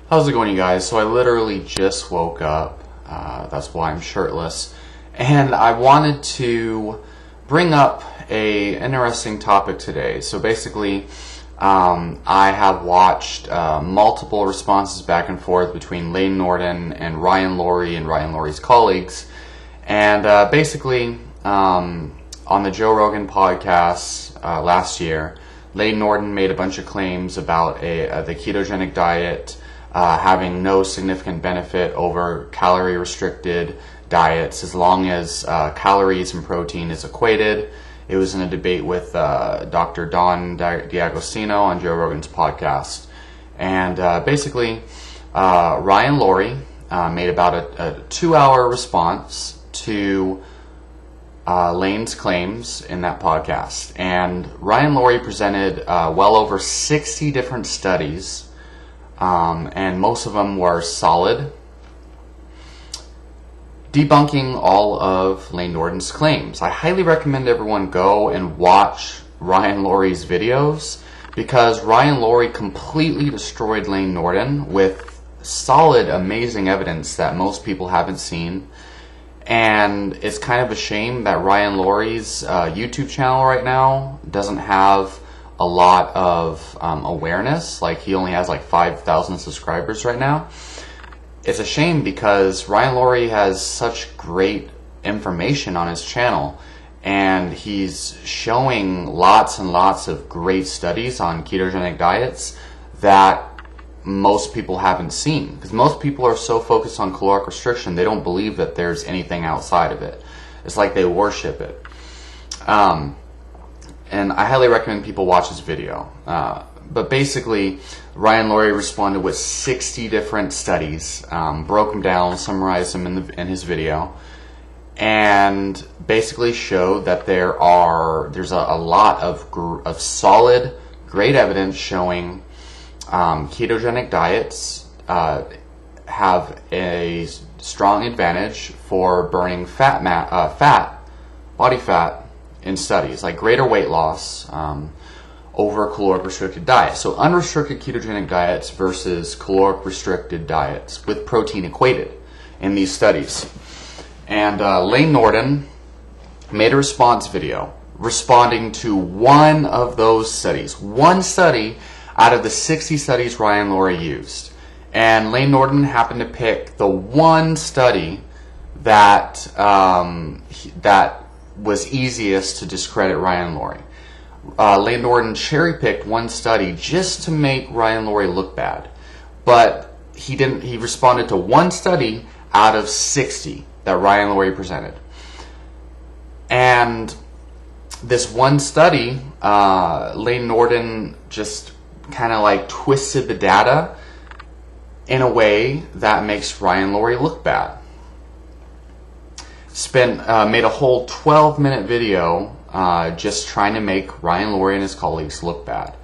How's it going, you guys? So I literally just woke up. That's why I'm shirtless. And I wanted to bring up a interesting topic today. So basically, I have watched multiple responses back and forth between Layne Norton and Ryan Lowery and Ryan Lowery's colleagues. And basically, on the Joe Rogan podcast last year, Layne Norton made a bunch of claims about the ketogenic diet having no significant benefit over calorie-restricted diets as long as calories and protein is equated. It was in a debate with Dr. Don D'Agostino on Joe Rogan's podcast. And basically, Ryan Lowery made about a 2-hour response to Layne's claims in that podcast. And Ryan Lowery presented well over 60 different studies, and most of them were solid, debunking all of Layne Norton's claims. I highly recommend everyone go and watch Ryan Lowery's videos, because Ryan Lowery completely destroyed Layne Norton with solid, amazing evidence that most people haven't seen. And it's kind of a shame that Ryan Lowery's YouTube channel right now doesn't have a lot of awareness. Like, he only has like 5,000 subscribers right now. It's a shame because Ryan Lowery has such great information on his channel, and he's showing lots and lots of great studies on ketogenic diets that most people haven't seen, because most people are so focused on caloric restriction they don't believe that there's anything outside of it. It's like they worship it. And I highly recommend people watch this video. But basically, Ryan Lowery responded with 60 different studies, broke them down, summarized them in his video, and basically showed that there's a lot of solid, great evidence showing ketogenic diets have a strong advantage for burning body fat in studies, like greater weight loss over caloric restricted diets. So unrestricted ketogenic diets versus caloric restricted diets with protein equated in these studies. And Layne Norton made a response video responding to one of those studies. One study out of the 60 studies Ryan Lowery used. And Layne Norton happened to pick the one study that that was easiest to discredit Ryan Lowery. Layne Norton cherry-picked one study just to make Ryan Lowery look bad. But he didn't. He responded to one study out of 60 that Ryan Lowery presented. And this one study, Layne Norton just kind of like twisted the data in a way that makes Ryan Lowery look bad. Made a whole 12-minute video just trying to make Ryan Lowery and his colleagues look bad.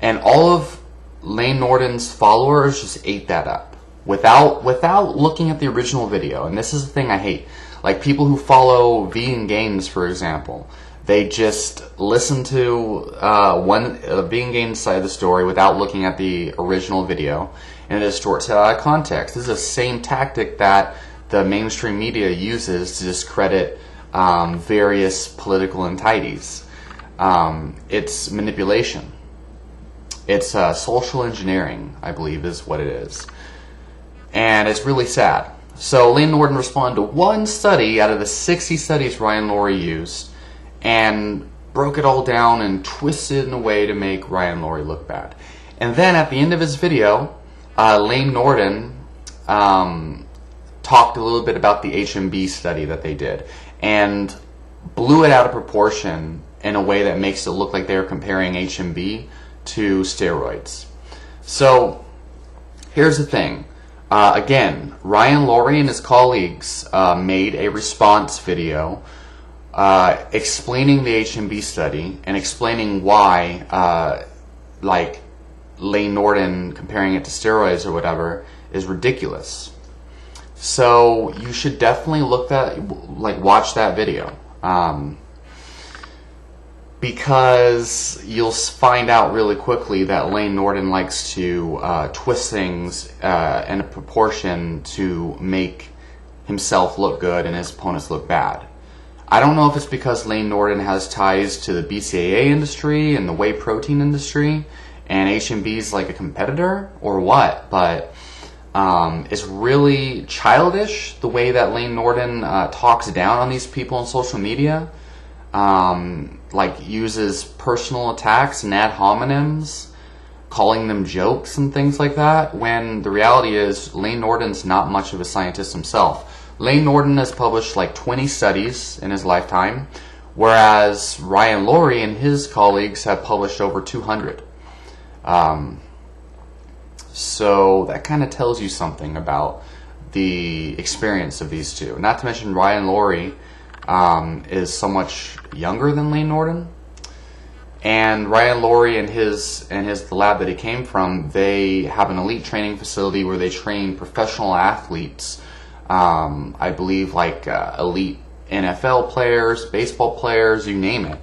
And all of Layne Norton's followers just ate that up without looking at the original video. And this is the thing I hate. Like, people who follow Vegan Gains, for example, they just listen to Vegan Gains side of the story without looking at the original video, and it distorts it out of context. This is the same tactic that the mainstream media uses to discredit various political entities. It's manipulation. It's social engineering, I believe, is what it is. And it's really sad. So Layne Norton responded to one study out of the 60 studies Ryan Lowery used and broke it all down and twisted in a way to make Ryan Lowery look bad. And then at the end of his video, Layne Norton talked a little bit about the HMB study that they did and blew it out of proportion in a way that makes it look like they were comparing HMB to steroids. So here's the thing. Again, Ryan Lowery and his colleagues made a response video explaining the HMB study and explaining why like Layne Norton comparing it to steroids or whatever is ridiculous. So you should definitely watch that video. because you'll find out really quickly that Layne Norton likes to twist things in a proportion to make himself look good and his opponents look bad. I don't know if it's because Layne Norton has ties to the BCAA industry and the whey protein industry, and HMB's like a competitor, or what, but it's really childish the way that Layne Norton talks down on these people on social media. Like uses personal attacks and ad hominems, calling them jokes and things like that, when the reality is Layne Norton's not much of a scientist himself. Layne Norton has published like 20 studies in his lifetime, whereas Ryan Lowery and his colleagues have published over 200. So that kind of tells you something about the experience of these two. Not to mention Ryan Lowery is so much younger than Layne Norton, and Ryan Lowery and the lab that he came from, they have an elite training facility where they train professional athletes. I believe like elite NFL players, baseball players, you name it,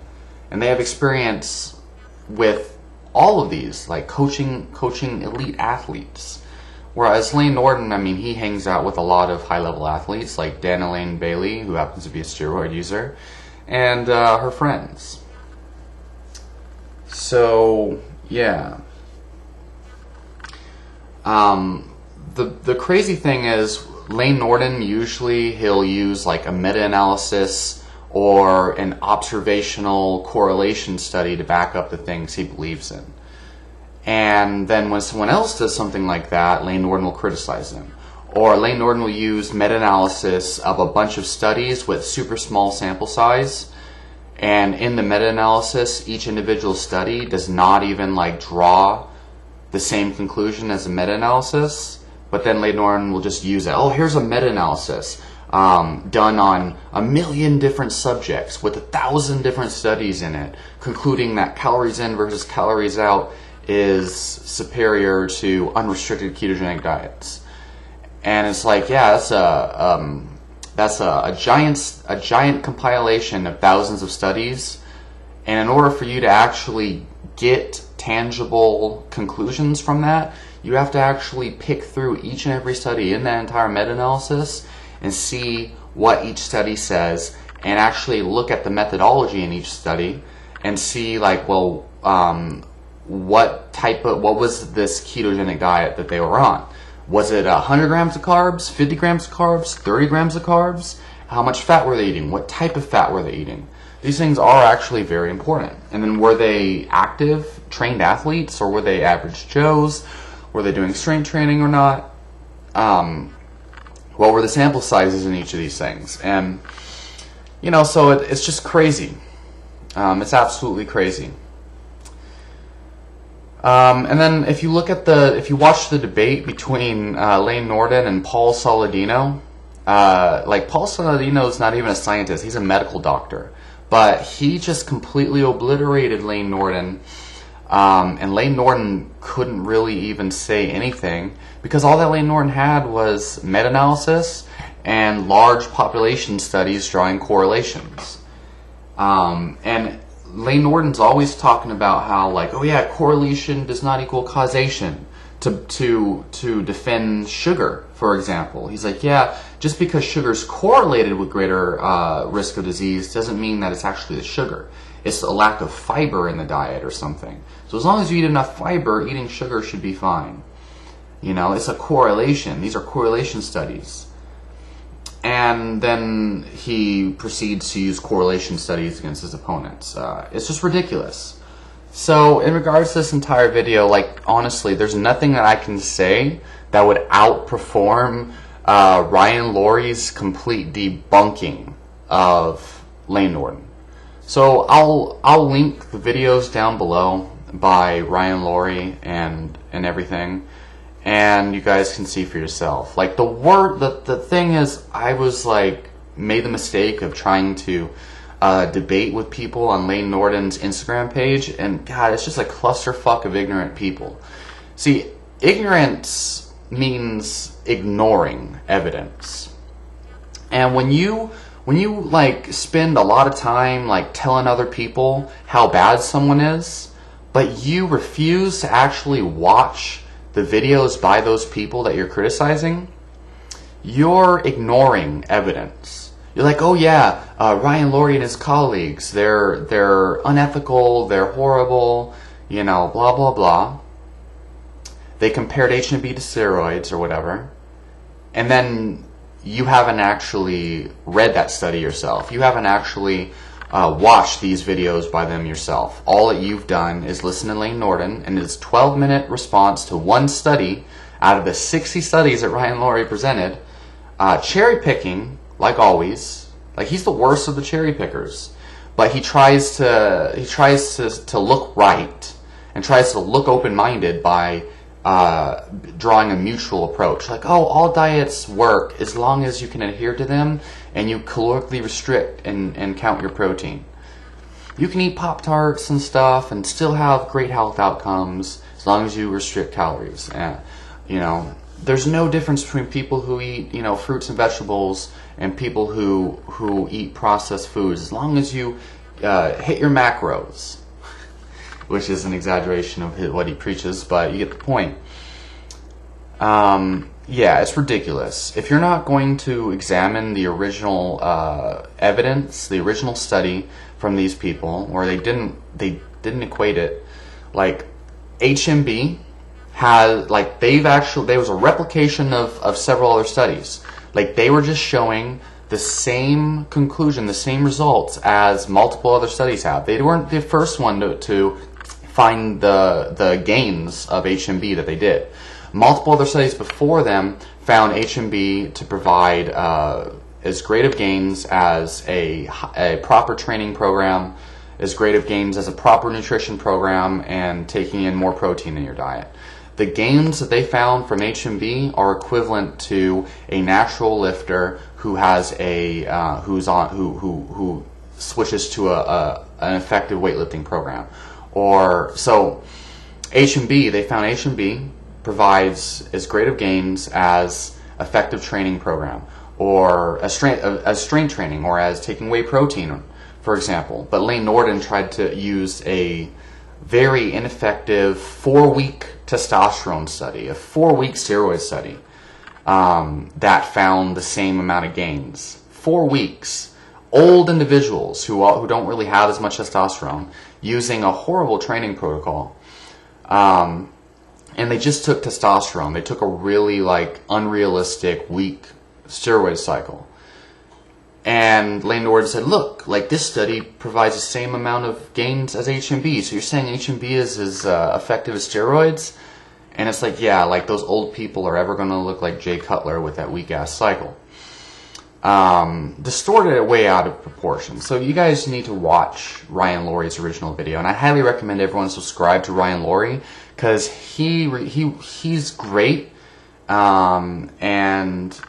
and they have experience with all of these, like coaching elite athletes. Whereas Layne Norton, I mean, he hangs out with a lot of high-level athletes like Elaine Bailey, who happens to be a steroid user, and her friends. So, yeah. The crazy thing is, Layne Norton, usually he'll use like a meta-analysis or an observational correlation study to back up the things he believes in. And then when someone else does something like that, Layne Norton will criticize them. Or Layne Norton will use meta-analysis of a bunch of studies with super small sample size. And in the meta-analysis, each individual study does not even like draw the same conclusion as a meta-analysis. But then Layne Norton will just use it. Oh, here's a meta-analysis done on 1 million different subjects with 1,000 different studies in it, concluding that calories in versus calories out is superior to unrestricted ketogenic diets. And it's like, yeah, that's a giant compilation of thousands of studies, and in order for you to actually get tangible conclusions from that, you have to actually pick through each and every study in that entire meta-analysis and see what each study says, and actually look at the methodology in each study and see like, well, what was this ketogenic diet that they were on? Was it 100 grams of carbs, 50 grams of carbs, 30 grams of carbs? How much fat were they eating? What type of fat were they eating? These things are actually very important. And then, were they active, trained athletes, or were they average Joes? Were they doing strength training or not? What were the sample sizes in each of these things? And, you know, so it's just crazy. It's absolutely crazy. And then if you watch the debate between Layne Norton and Paul Saladino, like Paul Saladino is not even a scientist, he's a medical doctor, but he just completely obliterated Layne Norton, and Layne Norton couldn't really even say anything, because all that Layne Norton had was meta-analysis and large population studies drawing correlations. And Layne Norton's always talking about how, like, oh yeah, correlation does not equal causation, to defend sugar, for example. He's like, yeah, just because sugar's correlated with greater risk of disease doesn't mean that it's actually the sugar. It's a lack of fiber in the diet or something. So as long as you eat enough fiber, eating sugar should be fine. You know, it's a correlation. These are correlation studies. And then he proceeds to use correlation studies against his opponents. It's just ridiculous. So in regards to this entire video, like, honestly, there's nothing that I can say that would outperform Ryan Lowery's complete debunking of Layne Norton. So I'll link the videos down below by Ryan Lowery and everything, and you guys can see for yourself. Like, the thing is, I was like, made the mistake of trying to debate with people on Layne Norton's Instagram page, and God, it's just a clusterfuck of ignorant people. See, ignorance means ignoring evidence. And when you when you like spend a lot of time like telling other people how bad someone is, but you refuse to actually watch the videos by those people that you're criticizing, you're ignoring evidence. You're like, oh yeah, Ryan Lowery and his colleagues, they're unethical, they're horrible, you know, blah blah blah. They compared H&B to steroids or whatever, and then you haven't actually read that study yourself. You haven't actually watched these videos by them yourself. All that you've done is listen to Layne Norton and his 12-minute response to one study out of the 60 studies that Ryan Lowery presented, cherry picking, like always. Like, he's the worst of the cherry pickers, but he tries to look right and tries to look open-minded by drawing a mutual approach. Like, oh, all diets work as long as you can adhere to them and you calorically restrict and count your protein. You can eat Pop-Tarts and stuff and still have great health outcomes as long as you restrict calories. And, you know, there's no difference between people who eat, you know, fruits and vegetables and people who eat processed foods as long as you hit your macros. Which is an exaggeration of what he preaches, but you get the point. Yeah, it's ridiculous. If you're not going to examine the original evidence, the original study from these people, where they didn't equate it, like HMB has, like, there was a replication of several other studies. Like, they were just showing the same conclusion, the same results as multiple other studies have. They weren't the first one to find the gains of HMB that they did. Multiple other studies before them found HMB to provide as great of gains as a proper training program, as great of gains as a proper nutrition program, and taking in more protein in your diet. The gains that they found from HMB are equivalent to a natural lifter who has who switches to an effective weightlifting program. So HMB, they found HMB provides as great of gains as effective training program, or as strength training, or as taking whey protein, for example. But Layne Norton tried to use a very ineffective 4-week testosterone study, a 4-week steroid study, that found the same amount of gains. 4 weeks. Old individuals who don't really have as much testosterone, using a horrible training protocol, and they just took testosterone. They took a really unrealistic weak steroid cycle. And Layne Norton said, look, this study provides the same amount of gains as HMB. So you're saying HMB is as effective as steroids? And it's like, yeah, those old people are ever going to look like Jay Cutler with that weak-ass cycle. Distorted it way out of proportion. So you guys need to watch Ryan Lowery's original video. And I highly recommend everyone subscribe to Ryan Lowery, because he's great. And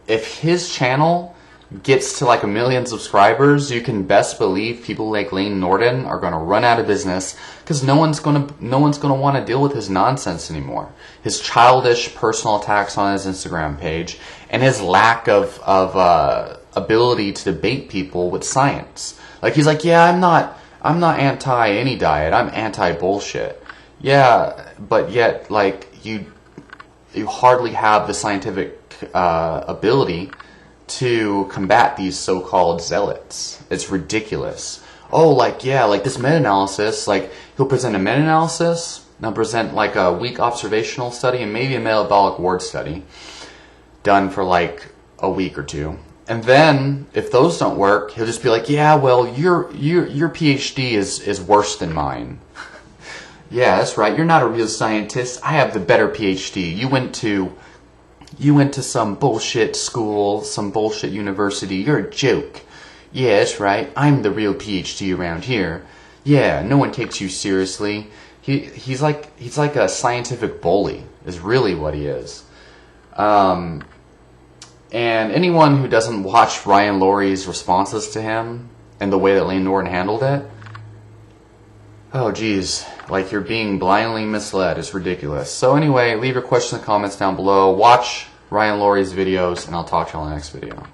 if his channel gets to 1 million subscribers, you can best believe people like Layne Norton are going to run out of business, because no one's going to want to deal with his nonsense anymore. His childish personal attacks on his Instagram page, and his lack of ability to debate people with science. He's like, yeah, I'm not anti any diet. I'm anti bullshit. Yeah, but yet you hardly have the scientific ability to combat these so-called zealots. It's ridiculous. Oh, this meta-analysis, he'll present a meta-analysis, now present a weak observational study, and maybe a metabolic ward study done for a week or two. And then, if those don't work, he'll just be like, yeah, well, your PhD is worse than mine. Yeah, that's right, you're not a real scientist. I have the better PhD. You went to some bullshit school, some bullshit university. You're a joke. Yeah, that's right. I'm the real PhD around here. Yeah, no one takes you seriously. He's like a scientific bully, is really what he is. And anyone who doesn't watch Ryan Lowery's responses to him and the way that Layne Norton handled it, oh geez, you're being blindly misled. It's ridiculous. So anyway, leave your questions in the comments down below. Watch Ryan Lowery's videos, and I'll talk to you on the next video.